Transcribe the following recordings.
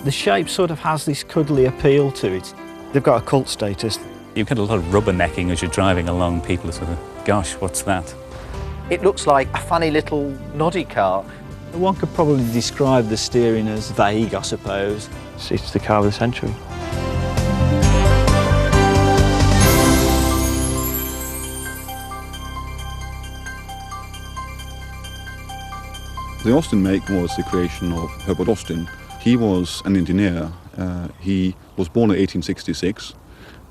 The shape sort of has this cuddly appeal to it. They've got a cult status. You get a lot of rubbernecking as you're driving along. People are sort of, gosh, what's that? It looks like a funny little noddy car. One could probably describe the steering as vague, I suppose. It's the car of the century. The Austin make was the creation of Herbert Austin. He was an engineer. He was born in 1866,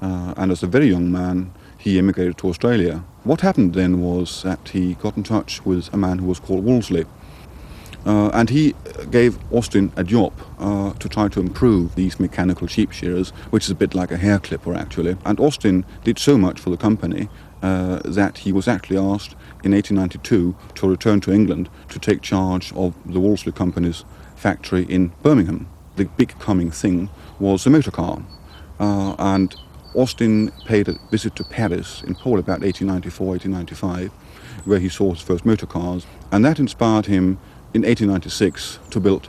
and as a very young man, he emigrated to Australia. What happened then was that he got in touch with a man who was called Wolseley, and he gave Austin a job to try to improve these mechanical sheep shearers, which is a bit like a hair clipper actually. And Austin did so much for the company that he was actually asked in 1892 to return to England to take charge of the Wolseley Company's factory in Birmingham. The big coming thing was the motor car, and Austin paid a visit to Paris in probably about 1894, 1895, where he saw his first motor cars, and that inspired him in 1896 to build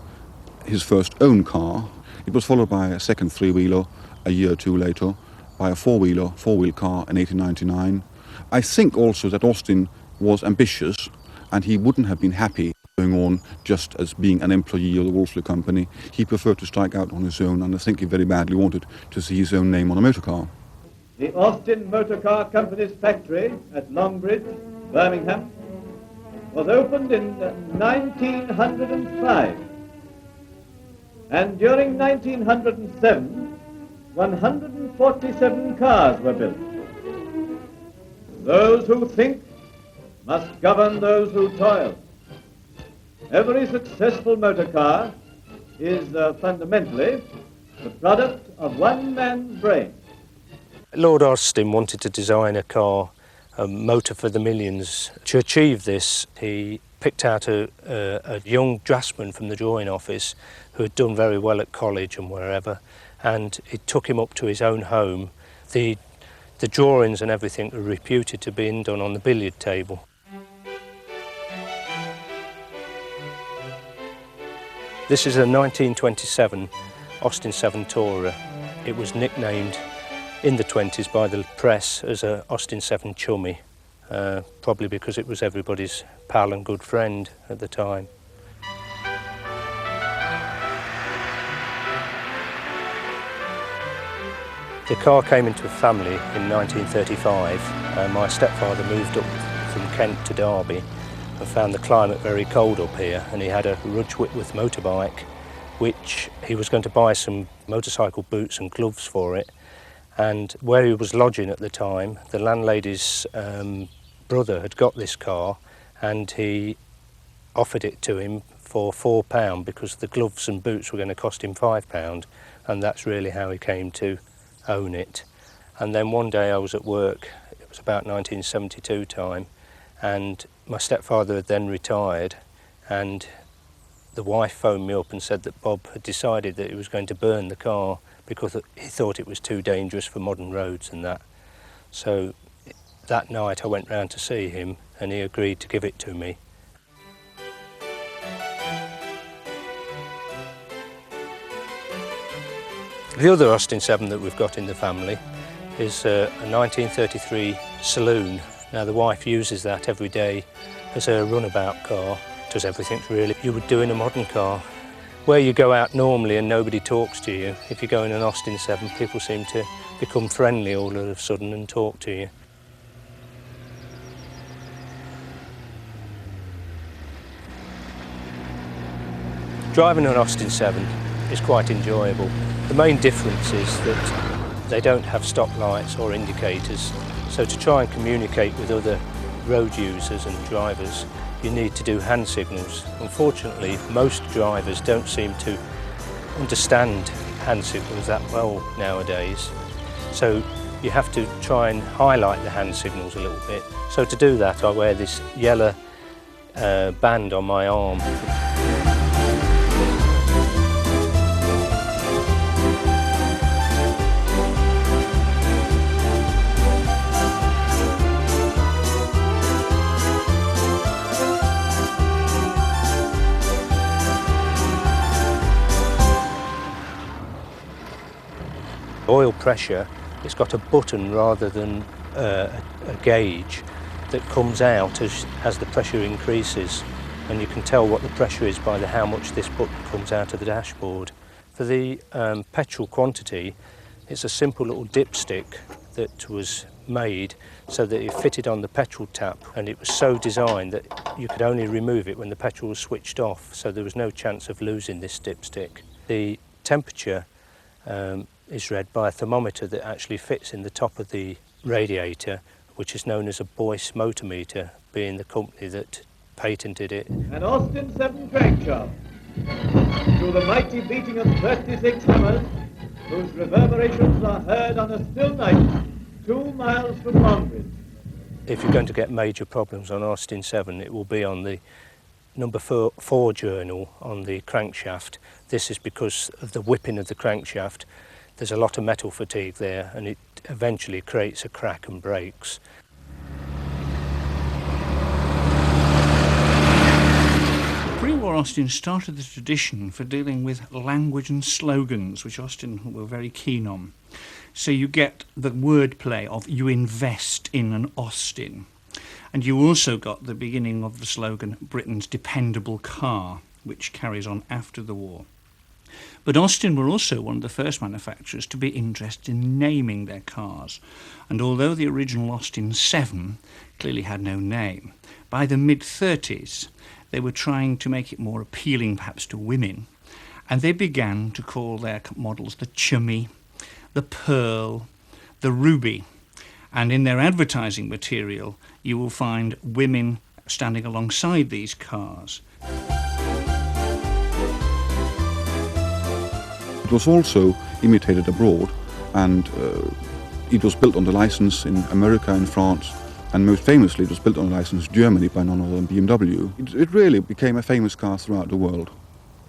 his first own car. It was followed by a second three-wheeler a year or two later, by a four-wheel car in 1899. I think also that Austin was ambitious, and he wouldn't have been happy going on just as being an employee of the Wolseley Company. He preferred to strike out on his own, and I think he very badly wanted to see his own name on a motor car. The Austin Motor Car Company's factory at Longbridge, Birmingham, was opened in 1905. And during 1907, 147 cars were built. Those who think must govern those who toil. Every successful motor car is fundamentally the product of one man's brain. Lord Austin wanted to design a car, a motor for the millions. To achieve this, he picked out a young draftsman from the drawing office who had done very well at college and wherever, and he took him up to his own home. The drawings and everything were reputed to be done on the billiard table. This is a 1927 Austin 7 Tourer. It was nicknamed in the 20s by the press as a Austin 7 Chummy, probably because it was everybody's pal and good friend at the time. The car came into a family in 1935. My stepfather moved up from Kent to Derby and found the climate very cold up here, and he had a Rudge Whitworth motorbike, which he was going to buy some motorcycle boots and gloves for it. And where he was lodging at the time, the landlady's brother had got this car, and he offered it to him for £4 because the gloves and boots were going to cost him £5, and that's really how he came to own it. And then one day I was at work, it was about 1972 time, and my stepfather had then retired, and the wife phoned me up and said that Bob had decided that he was going to burn the car because he thought it was too dangerous for modern roads and that. So that night I went round to see him, and he agreed to give it to me. The other Austin 7 that we've got in the family is a 1933 saloon. Now the wife uses that every day as a runabout car, does everything really you would do in a modern car. Where you go out normally and nobody talks to you, if you go in an Austin 7, people seem to become friendly all of a sudden and talk to you. Driving an Austin 7 is quite enjoyable. The main difference is that they don't have stop lights or indicators, so to try and communicate with other road users and drivers, you need to do hand signals. Unfortunately, most drivers don't seem to understand hand signals that well nowadays, so you have to try and highlight the hand signals a little bit. So to do that, I wear this yellow band on my arm. oil pressure, it's got a button rather than a gauge that comes out as the pressure increases, and you can tell what the pressure is by how much this button comes out of the dashboard. For the petrol quantity, it's a simple little dipstick that was made so that it fitted on the petrol tap, and it was so designed that you could only remove it when the petrol was switched off, so there was no chance of losing this dipstick. The temperature is read by a thermometer that actually fits in the top of the radiator, which is known as a Boyce motor meter, being the company that patented it. An Austin 7 crankshaft, through the mighty beating of 36 hammers, whose reverberations are heard on a still night 2 miles from Longridge. If you're going to get major problems on Austin 7, it will be on the number 4 journal on the crankshaft. This is because of the whipping of the crankshaft. There's a lot of metal fatigue there, and it eventually creates a crack and breaks. Pre-war Austin started the tradition for dealing with language and slogans, which Austin were very keen on. So you get the wordplay of "you invest in an Austin." And you also got the beginning of the slogan, "Britain's dependable car," which carries on after the war. But Austin were also one of the first manufacturers to be interested in naming their cars. And although the original Austin 7 clearly had no name, by the mid-30s they were trying to make it more appealing perhaps to women. And they began to call their models the Chummy, the Pearl, the Ruby. And in their advertising material you will find women standing alongside these cars. It was also imitated abroad, and it was built on the license in America and France, and most famously it was built on the license in Germany by none other than BMW. It really became a famous car throughout the world.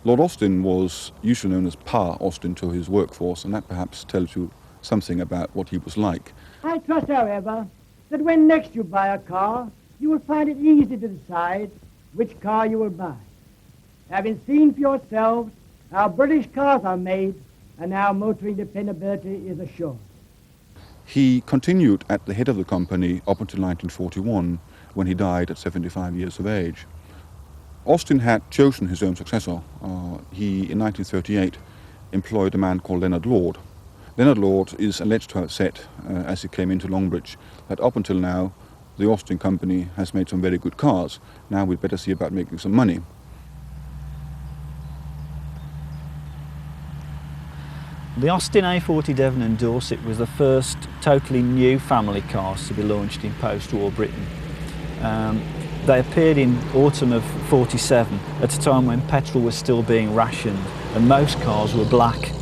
Lord Austin was usually known as Pa Austin to his workforce, and that perhaps tells you something about what he was like. I trust, however, that when next you buy a car, you will find it easy to decide which car you will buy. Having seen for yourselves how British cars are made and how motoring dependability is assured. He continued at the head of the company up until 1941, when he died at 75 years of age. Austin had chosen his own successor. He, in 1938, employed a man called Leonard Lord. Leonard Lord is alleged to have said, as he came into Longbridge, that up until now, the Austin company has made some very good cars. Now we'd better see about making some money. The Austin A40 Devon and Dorset was the first totally new family cars to be launched in post-war Britain. They appeared in autumn of '47, at a time when petrol was still being rationed and most cars were black.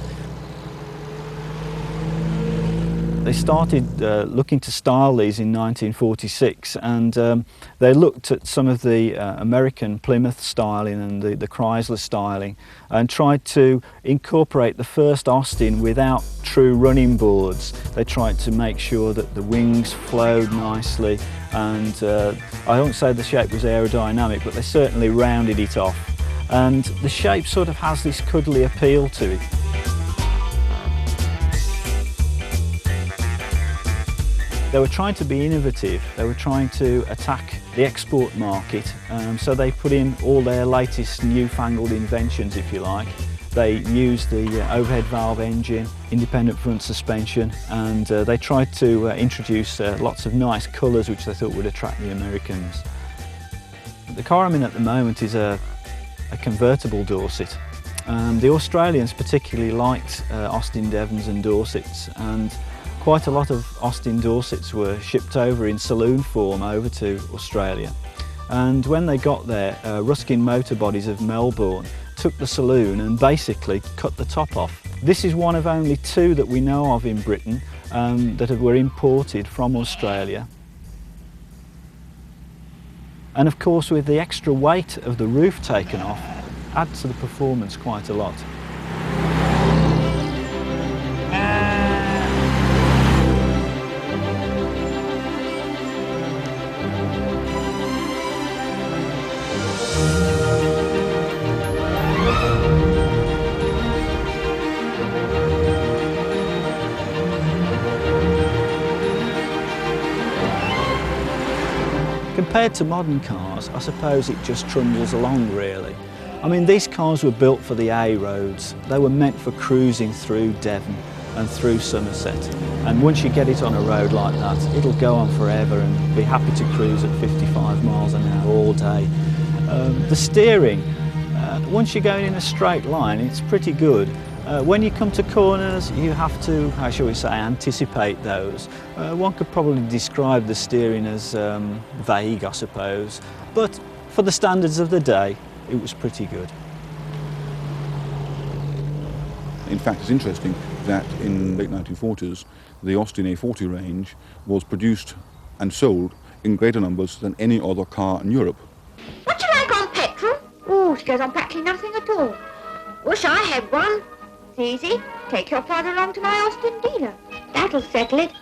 They started looking to style these in 1946, and they looked at some of the American Plymouth styling and the Chrysler styling and tried to incorporate the first Austin without true running boards. They tried to make sure that the wings flowed nicely, and I won't say the shape was aerodynamic, but they certainly rounded it off. And the shape sort of has this cuddly appeal to it. They were trying to be innovative, they were trying to attack the export market, so they put in all their latest newfangled inventions, if you like. They used the overhead valve engine, independent front suspension, and they tried to introduce lots of nice colours which they thought would attract the Americans. The car I'm in at the moment is a convertible Dorset. The Australians particularly liked Austin Devons and Dorsets, and quite a lot of Austin Dorsets were shipped over in saloon form over to Australia. And when they got there, Ruskin Motor Bodies of Melbourne took the saloon and basically cut the top off. This is one of only 2 that we know of in Britain that were imported from Australia. And of course, with the extra weight of the roof taken off, adds to the performance quite a lot. Compared to modern cars, I suppose it just trundles along really. I mean, these cars were built for the A roads. They were meant for cruising through Devon and through Somerset. And once you get it on a road like that, it'll go on forever and be happy to cruise at 55 miles an hour all day. The steering, once you're going in a straight line, it's pretty good. When you come to corners, you have to, how shall we say, anticipate those. One could probably describe the steering as vague, I suppose, but for the standards of the day, it was pretty good. In fact, it's interesting that in the late 1940s, the Austin A40 range was produced and sold in greater numbers than any other car in Europe. What do you like on petrol? Oh, she goes on practically nothing at all. Wish I had one. It's easy. Take your father along to my Austin dealer. That'll settle it.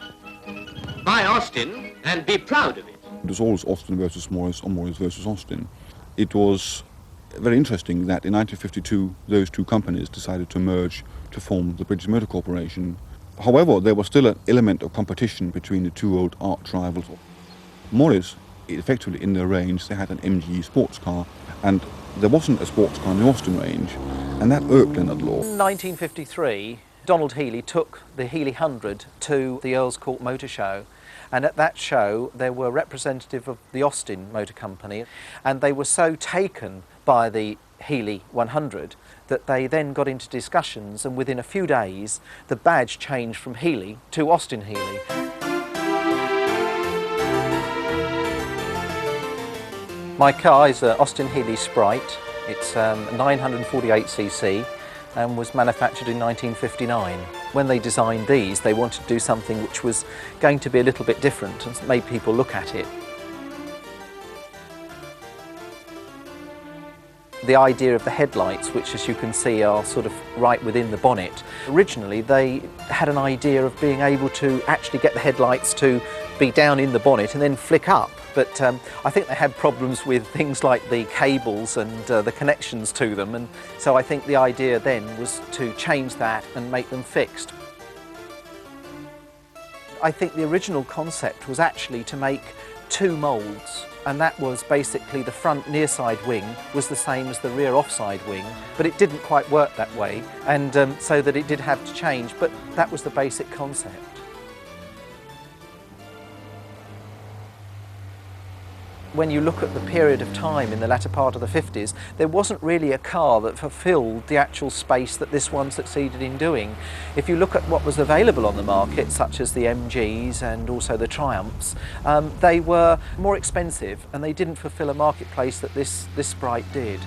Buy Austin and be proud of it. It was always Austin versus Morris or Morris versus Austin. It was very interesting that in 1952 those two companies decided to merge to form the British Motor Corporation. However, there was still an element of competition between the two old arch rivals. Morris, effectively in their range, they had an MG sports car, and there wasn't a sports car in the Austin range, and that irked Leonard Law. In 1953, Donald Healey took the Healey 100 to the Earls Court Motor Show, and at that show there were representatives of the Austin Motor Company, and they were so taken by the Healey 100 that they then got into discussions, and within a few days the badge changed from Healey to Austin Healey. My car is an Austin Healey Sprite. It's 948cc and was manufactured in 1959. When they designed these, they wanted to do something which was going to be a little bit different and made people look at it. The idea of the headlights, which as you can see are sort of right within the bonnet. Originally they had an idea of being able to actually get the headlights to be down in the bonnet and then flick up, but I think they had problems with things like the cables and the connections to them, and so I think the idea then was to change that and make them fixed. I think the original concept was actually to make two moulds, and that was basically the front near side wing was the same as the rear offside wing, but it didn't quite work that way, and so that it did have to change, but that was the basic concept. When you look at the period of time in the latter part of the 50s, there wasn't really a car that fulfilled the actual space that this one succeeded in doing. If you look at what was available on the market, such as the MGs and also the Triumphs, they were more expensive and they didn't fulfill a marketplace that this Sprite did.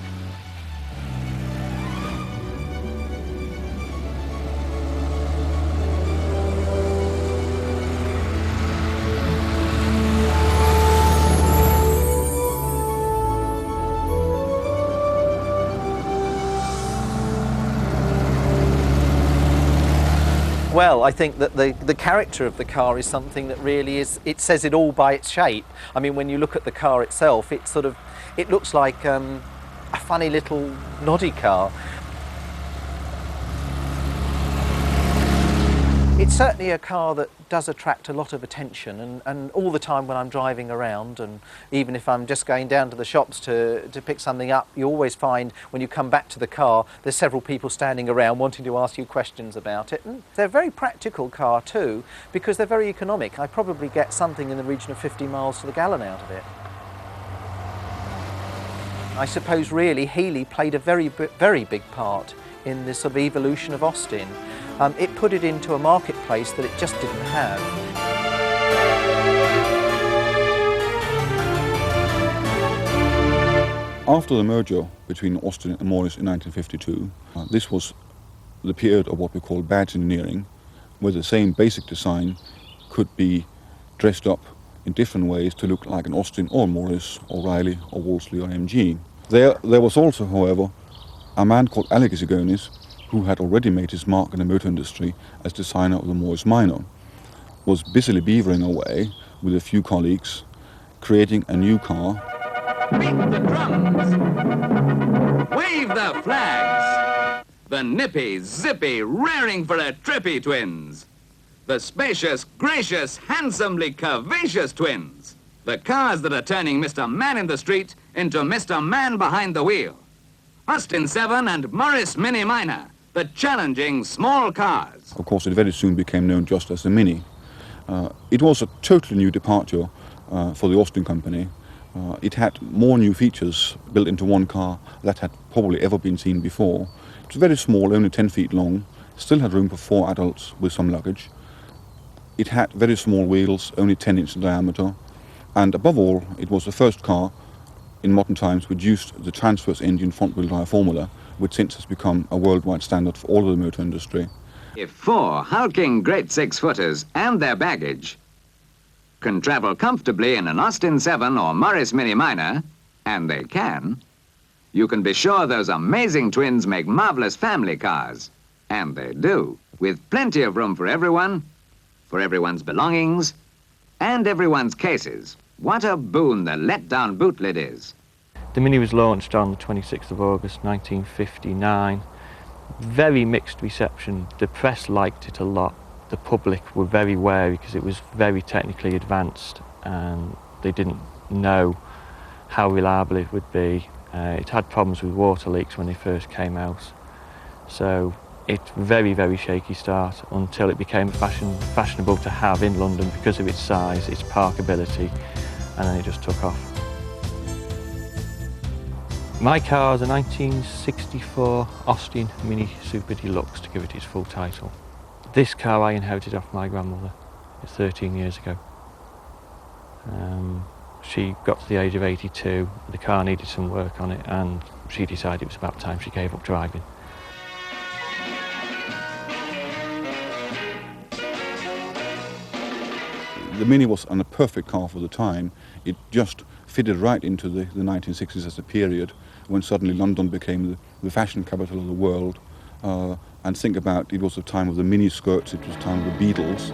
Well, I think that the character of the car is something that really is, it says it all by its shape. I mean, when you look at the car itself, it looks like a funny little noddy car. It's certainly a car that does attract a lot of attention, and all the time when I'm driving around, and even if I'm just going down to the shops to pick something up, you always find when you come back to the car there's several people standing around wanting to ask you questions about it. And they're a very practical car too, because they're very economic. I probably get something in the region of 50 miles to the gallon out of it. I suppose really Healey played a very big part in this sort of evolution of Austin. It put it into a marketplace that it just didn't have. After the merger between Austin and Morris in 1952, this was the period of what we call badge engineering, where the same basic design could be dressed up in different ways to look like an Austin or Morris or Riley or Wolseley or MG. There was also, however, a man called Alex Zigonis, who had already made his mark in the motor industry as designer of the Morris Minor, was busily beavering away with a few colleagues, creating a new car. Beat the drums! Wave the flags! The nippy, zippy, raring for a trippy twins! The spacious, gracious, handsomely curvaceous twins! The cars that are turning Mr. Man in the street into Mr. Man behind the wheel. Austin 7 and Morris Mini Minor, the challenging small cars. Of course, it very soon became known just as the Mini. It was a totally new departure for the Austin company. It had more new features built into one car that had probably ever been seen before. It was very small, only 10 feet long, still had room for 4 adults with some luggage. It had very small wheels, only 10 inches in diameter, and above all, it was the first car in modern times which used the transverse engine front-wheel drive formula, which since has become a worldwide standard for all of the motor industry. If 4 hulking great 6-footers and their baggage can travel comfortably in an Austin 7 or Morris Mini Minor, and they can, you can be sure those amazing twins make marvelous family cars. And they do, with plenty of room for everyone's belongings, and everyone's cases. What a boon the let-down boot lid is. The Mini was launched on the 26th of August 1959. Very mixed reception. The press liked it a lot. The public were very wary because it was very technically advanced and they didn't know how reliable it would be. It had problems with water leaks when they first came out. So it's very, very shaky start until it became fashionable to have in London because of its size, its parkability, and then it just took off. My car is a 1964 Austin Mini Super Deluxe, to give it its full title. This car I inherited off my grandmother 13 years ago. She got to the age of 82, the car needed some work on it, and she decided it was about time she gave up driving. The Mini was a perfect car for the time. It just fitted right into the 1960s as a period when suddenly London became the fashion capital of the world. And think about, it was the time of the mini skirts, it was the time of the Beatles.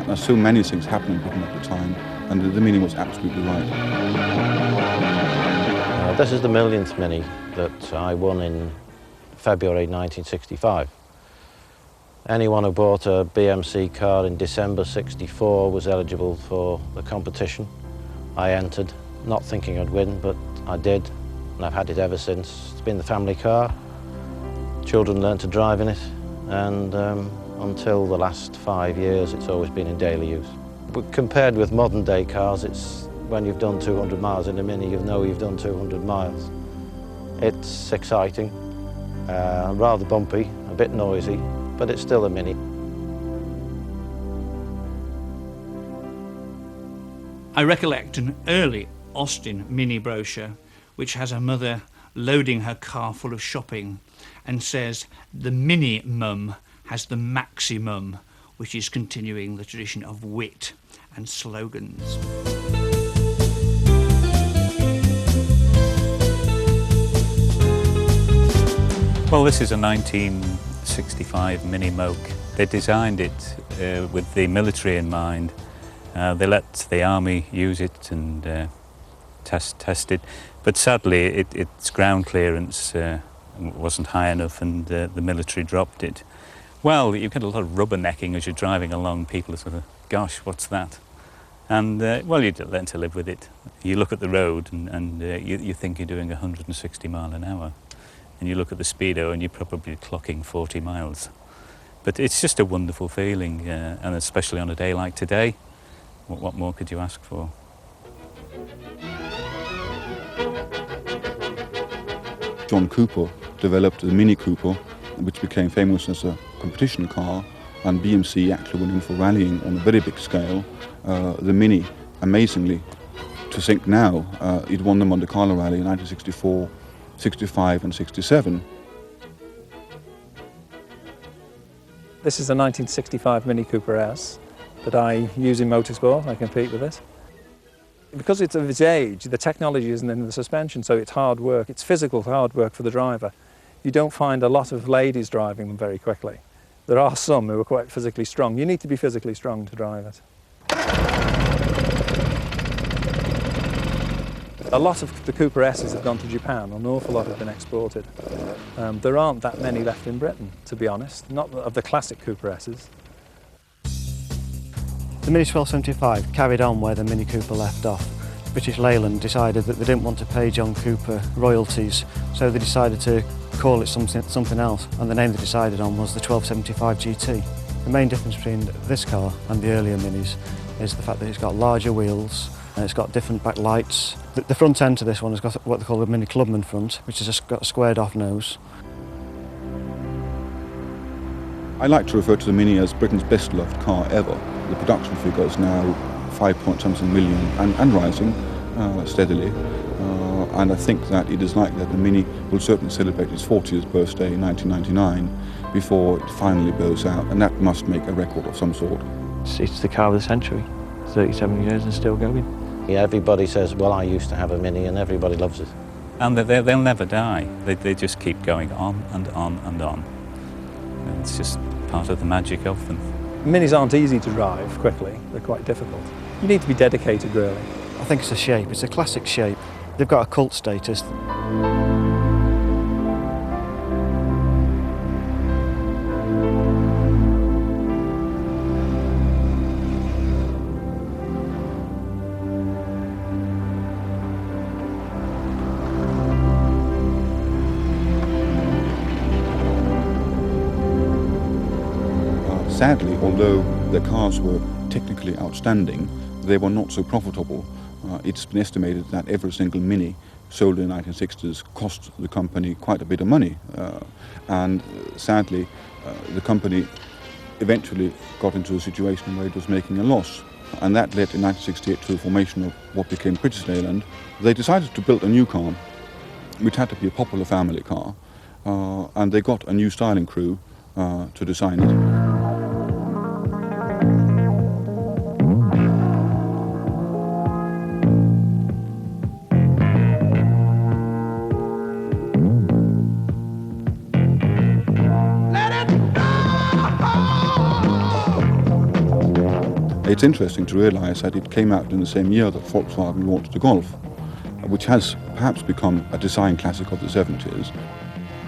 There's so many things happening in Britain at the time, and the Mini was absolutely right. This is the millionth Mini that I won in February 1965. Anyone who bought a BMC car in December '64 was eligible for the competition. I entered, not thinking I'd win, but I did, and I've had it ever since. It's been the family car. Children learned to drive in it, and until the last 5 years, it's always been in daily use. But compared with modern day cars, it's when you've done 200 miles in a Mini, you know you've done 200 miles. It's exciting, rather bumpy, a bit noisy, but it's still a Mini. I recollect an early Austin Mini brochure which has a mother loading her car full of shopping and says the Mini Mum has the maximum, which is continuing the tradition of wit and slogans. Well, this is a 1965 Mini Moke. They designed it with the military in mind. They let the army use it and test it, but sadly its ground clearance wasn't high enough and the military dropped it. Well, you get a lot of rubbernecking as you're driving along. People are sort of, gosh, what's that? And, well, you learn to live with it. You look at the road and you think you're doing 160 mile an hour. And you look at the speedo and you're probably clocking 40 miles. But it's just a wonderful feeling, and especially on a day like today, what more could you ask for? John Cooper developed the Mini Cooper, which became famous as a competition car, and BMC actually went in for rallying on a very big scale. The Mini, amazingly, to think now, it won the Monte Carlo Rally in 1964, 65 and 67. This is a 1965 Mini Cooper S that I use in motorsport. I compete with it. Because it's of its age, the technology isn't in the suspension, so it's hard work. It's physical hard work for the driver. You don't find a lot of ladies driving them very quickly. There are some who are quite physically strong. You need to be physically strong to drive it. A lot of the Cooper S's have gone to Japan. An awful lot have been exported. There aren't that many left in Britain, to be honest, not of the classic Cooper S's. The Mini 1275 carried on where the Mini Cooper left off. British Leyland decided that they didn't want to pay John Cooper royalties, so they decided to call it something else, and the name they decided on was the 1275 GT. The main difference between this car and the earlier Minis is the fact that it's got larger wheels, and it's got different back lights. The front end to this one has got what they call a Mini Clubman front, which has got a squared off nose. I like to refer to the Mini as Britain's best loved car ever. The production figure is now 5.something million and rising steadily. And I think that it is likely that the Mini will certainly celebrate its 40th birthday in 1999 before it finally blows out, and that must make a record of some sort. It's the car of the century, 37 years and still going. Yeah, everybody says, well, I used to have a Mini, and everybody loves it. And they'll never die. They just keep going on and on and on. And it's just part of the magic of them. Minis aren't easy to drive quickly, they're quite difficult. You need to be dedicated, really. I think it's a shape, it's a classic shape. They've got a cult status. Sadly, although the cars were technically outstanding, they were not so profitable. It's been estimated that every single Mini sold in the 1960s cost the company quite a bit of money. And sadly, the company eventually got into a situation where it was making a loss. And that led in 1968 to the formation of what became British Leyland. They decided to build a new car, which had to be a popular family car, and they got a new styling crew to design it. It's interesting to realise that it came out in the same year that Volkswagen launched the Golf, which has perhaps become a design classic of the 70s.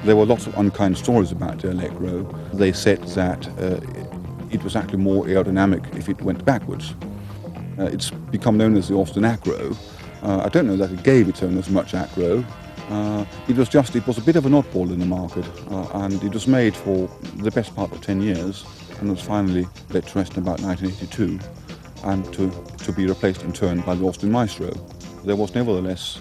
There were lots of unkind stories about the Allegro. They said that it was actually more aerodynamic if it went backwards. It's become known as the Austin Acro. I don't know that it gave its owners much acro. It was a bit of an oddball in the market, and it was made for the best part of 10 years and was finally let to rest in about 1982 and to be replaced in turn by the Austin Maestro. There was nevertheless,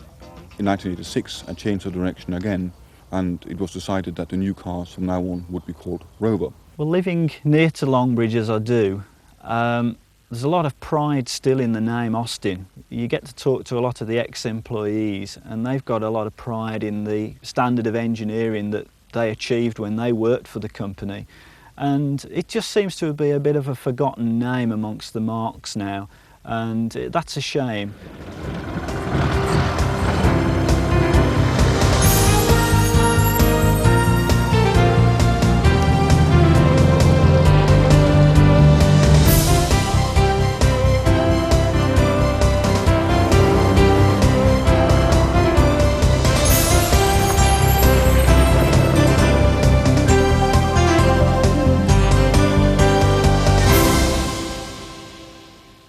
in 1986, a change of direction again, and it was decided that the new cars from now on would be called Rover. Well, living near to Longbridge as I do, there's a lot of pride still in the name Austin. You get to talk to a lot of the ex-employees, and they've got a lot of pride in the standard of engineering that they achieved when they worked for the company. And it just seems to be a bit of a forgotten name amongst the marques now, and that's a shame.